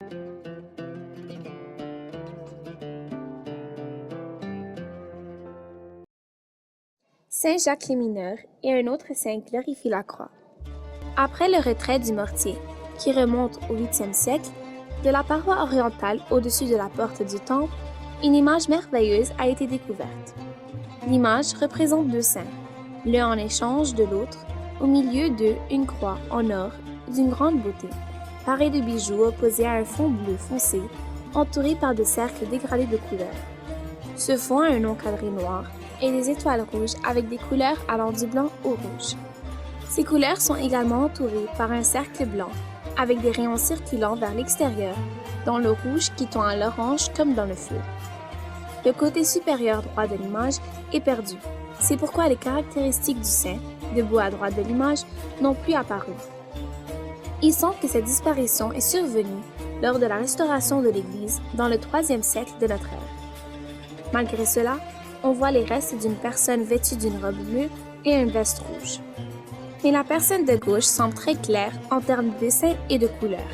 Saint Jacques le Mineur et un autre saint glorifient la croix. Après le retrait du mortier, qui remonte au 8e siècle, de la paroi orientale au-dessus de la porte du temple, une image merveilleuse a été découverte. L'image représente deux saints, l'un en échange de l'autre, au milieu d'eux une croix en or d'une grande beauté, parée de bijoux opposés à un fond bleu foncé, entouré par des cercles dégradés de couleurs. Ce fond a un encadré noir et des étoiles rouges avec des couleurs allant du blanc au rouge. Ces couleurs sont également entourées par un cercle blanc avec des rayons circulant vers l'extérieur, dans le rouge qui tend à l'orange comme dans le feu. Le côté supérieur droit de l'image est perdu. C'est pourquoi les caractéristiques du saint, debout à droite de l'image, n'ont plus apparu. Il semble que cette disparition est survenue lors de la restauration de l'Église dans le 3e siècle de notre ère. Malgré cela, on voit les restes d'une personne vêtue d'une robe bleue et une veste rouge. Mais la personne de gauche semble très claire en termes de dessin et de couleur.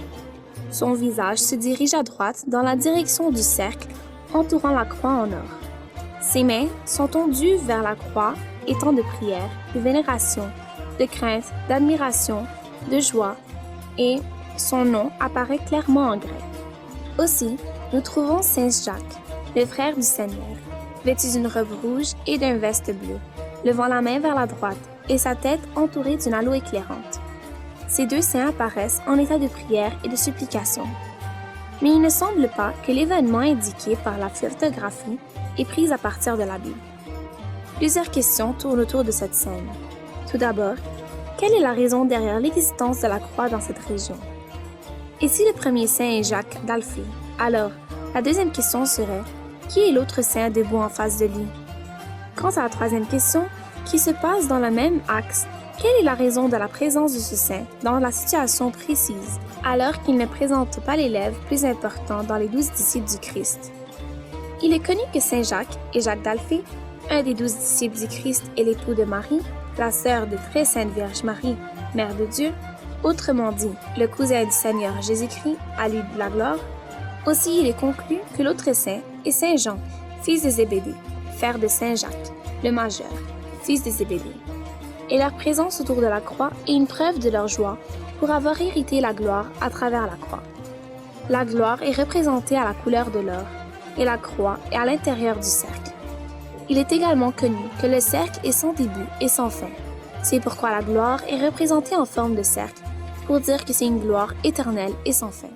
Son visage se dirige à droite dans la direction du cercle entourant la croix en or. Ses mains sont tendues vers la croix, étant de prière, de vénération, de crainte, d'admiration, de joie, et son nom apparaît clairement en grec. Aussi, nous trouvons Saint Jacques, le frère du Seigneur, vêtu d'une robe rouge et d'une veste bleue, levant la main vers la droite et sa tête entourée d'une halo éclairante. Ces deux saints apparaissent en état de prière et de supplication. Mais il ne semble pas que l'événement indiqué par la photographie est pris à partir de la Bible. Plusieurs questions tournent autour de cette scène. Tout d'abord, quelle est la raison derrière l'existence de la croix dans cette région? Et si le premier saint est Jacques d'Alphée, alors la deuxième question serait: qui est l'autre saint debout en face de lui? Quant à la troisième question, qui se passe dans le même axe, quelle est la raison de la présence de ce saint dans la situation précise, alors qu'il ne présente pas l'élève plus important dans les 12 disciples du Christ? Il est connu que Saint Jacques et Jacques d'Alphée, un des 12 disciples du Christ et l'époux de Marie, la sœur de très sainte Vierge Marie, Mère de Dieu, autrement dit, le cousin du Seigneur Jésus-Christ, à lui de la gloire. Aussi, il est conclu que l'autre saint est Saint Jean, fils de Zébédée, frère de Saint Jacques, le majeur, fils de Zébédée. Et leur présence autour de la croix est une preuve de leur joie pour avoir hérité la gloire à travers la croix. La gloire est représentée à la couleur de l'or, et la croix est à l'intérieur du cercle. Il est également connu que le cercle est sans début et sans fin. C'est pourquoi la gloire est représentée en forme de cercle, pour dire que c'est une gloire éternelle et sans fin.